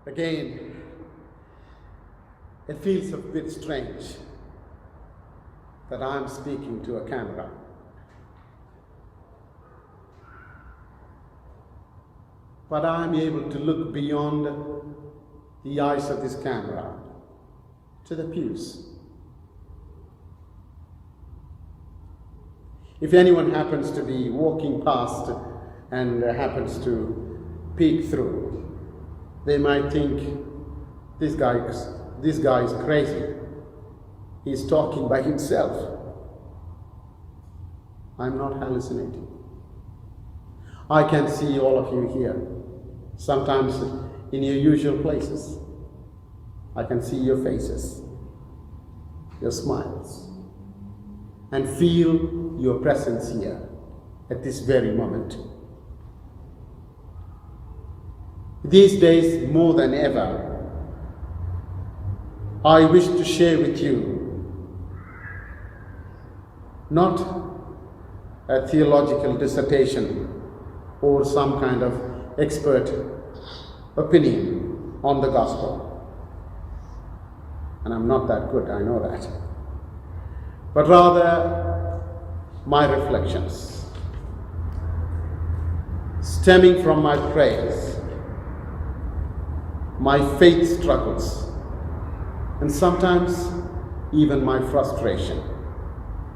Again, it feels a bit strange that I'm speaking to a camera. But I'm able to look beyond the eyes of this camera to the pews. If anyone happens to be walking past and happens to peek through, they might think, this guy is crazy. He's talking by himself. I'm not hallucinating. I can see all of you here, sometimes in your usual places. I can see your faces, your smiles, and feel your presence here at this very moment. These days, more than ever, I wish to share with you not a theological dissertation or some kind of expert opinion on the gospel. And I'm not that good, I know that. But rather, my reflections, stemming from my prayers, my faith struggles, and sometimes even my frustration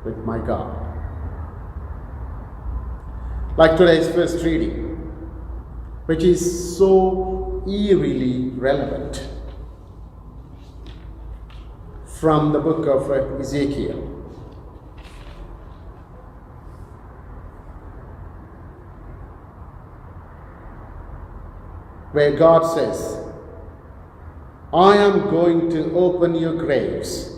with my God. Like today's first reading, which is so eerily relevant from the book of Ezekiel. Where God says, I am going to open your graves.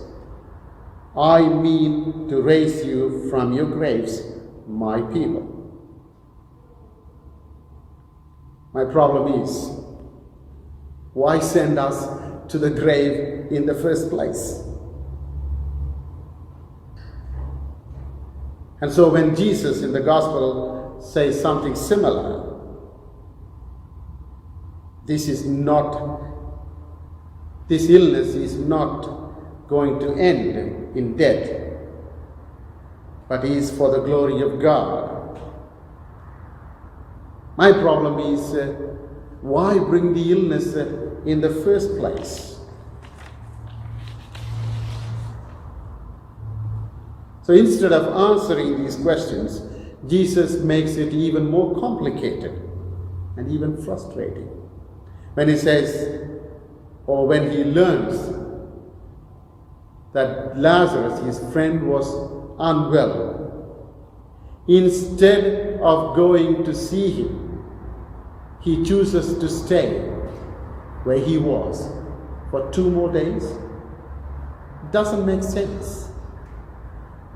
I mean to raise you from your graves, my people. My problem is, why send us to the grave in the first place? And so when Jesus in the gospel says something similar, this illness is not going to end in death, but is for the glory of God. My problem is, why bring the illness in the first place? So instead of answering these questions, Jesus makes it even more complicated and even frustrating. When he says, or when he learns that Lazarus, his friend, was unwell, instead of going to see him, he chooses to stay where he was for 2 more days. Doesn't make sense.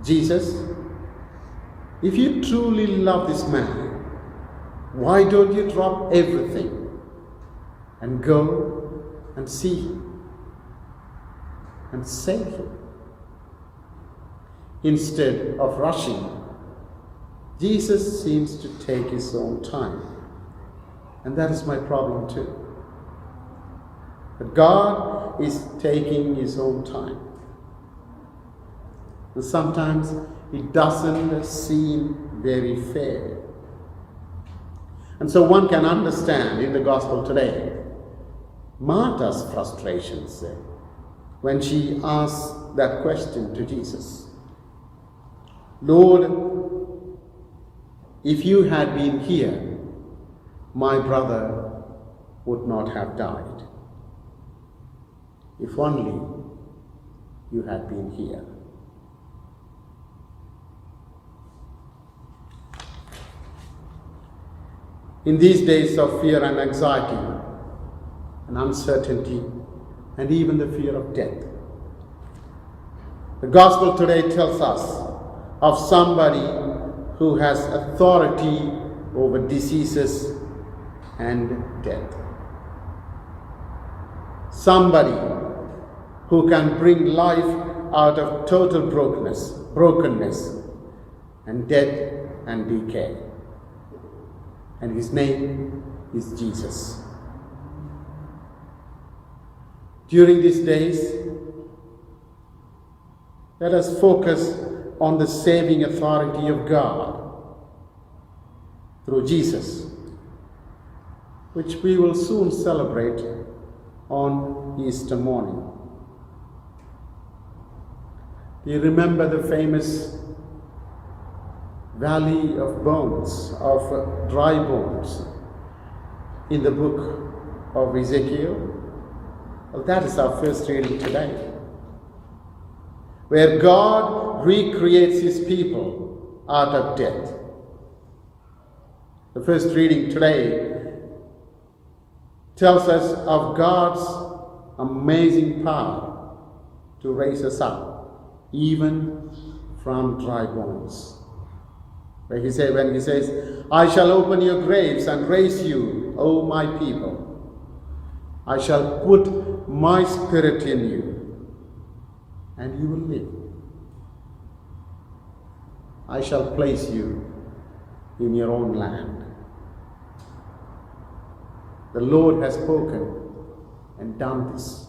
Jesus, if you truly love this man, why don't you drop everything and go and see him and save him? Instead of rushing, Jesus seems to take his own time. And that is my problem too. But God is taking his own time. And sometimes it doesn't seem very fair. And so one can understand in the gospel today Martha's frustrations when she asked that question to Jesus. Lord, if you had been here, my brother would not have died. If only you had been here. In these days of fear and anxiety and uncertainty and even the fear of death, the gospel today tells us of somebody who has authority over diseases and death. Somebody who can bring life out of total brokenness and death and decay. And his name is Jesus. During these days, let us focus on the saving authority of God through Jesus, which we will soon celebrate on Easter morning. Do you remember the famous valley of bones, of dry bones in the book of Ezekiel? Well, that is our first reading today, where God recreates his people out of death. The first reading today tells us of God's amazing power to raise us up, even from dry bones. When he says, I shall open your graves and raise you, O my people. I shall put my spirit in you, and you will live. I shall place you in your own land. The Lord has spoken and done this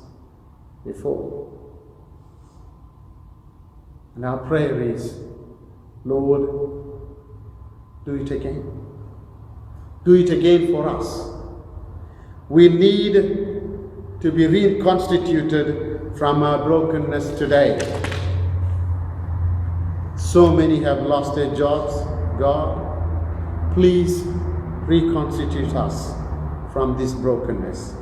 before. And our prayer is, Lord, do it again. Do it again for us. We need to be reconstituted from our brokenness today. So many have lost their jobs. God, please reconstitute us from this brokenness.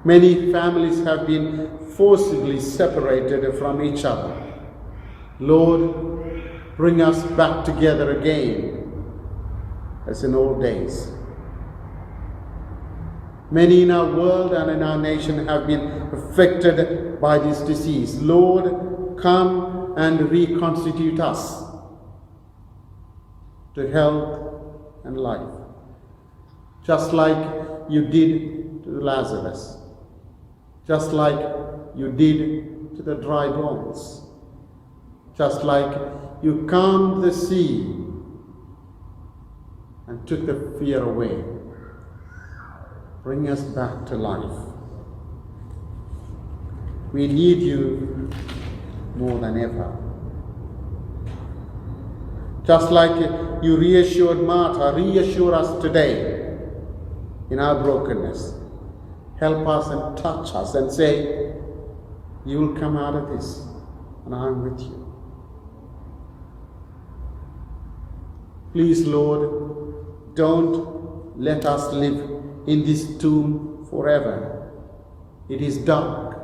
Many families have been forcibly separated from each other. Lord, bring us back together again as in old days. Many in our world and in our nation have been affected by this disease. Lord, come and reconstitute us to health and life, just like you did to Lazarus, just like you did to the dry bones, just like you calmed the sea and took the fear away. Bring us back to life. We need you more than ever. Just like you reassured Martha, reassure us today in our brokenness. Help us and touch us and say, you will come out of this and I'm with you. Please, Lord, don't let us live in this tomb forever. It is dark.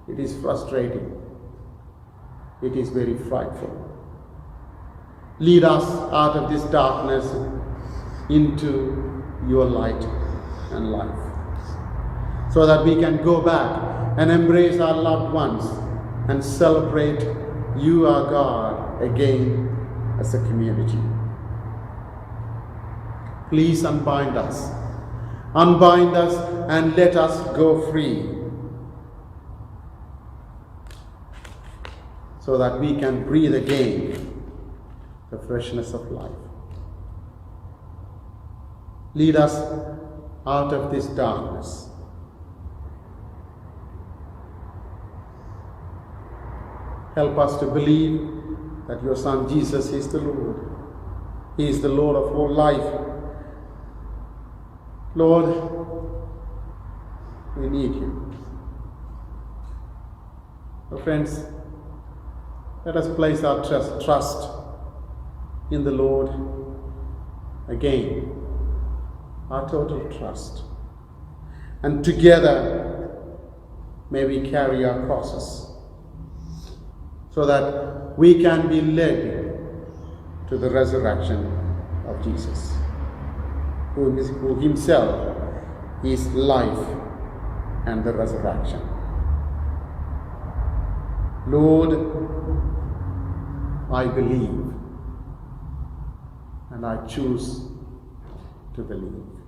It is frustrating. It is very frightful. Lead us out of this darkness into your light and life, so that we can go back and embrace our loved ones and celebrate you, our God, again as a community. Please unbind us. Unbind us and let us go free, so that we can breathe again the freshness of life. Lead us out of this darkness. Help us to believe that your Son Jesus is the Lord. He is the Lord of all life. Lord, we need you. So friends, let us place our trust in the Lord again, our total trust. And together, may we carry our crosses, so that we can be led to the resurrection of Jesus, who himself is life and the resurrection. Lord, I believe, and I choose to believe.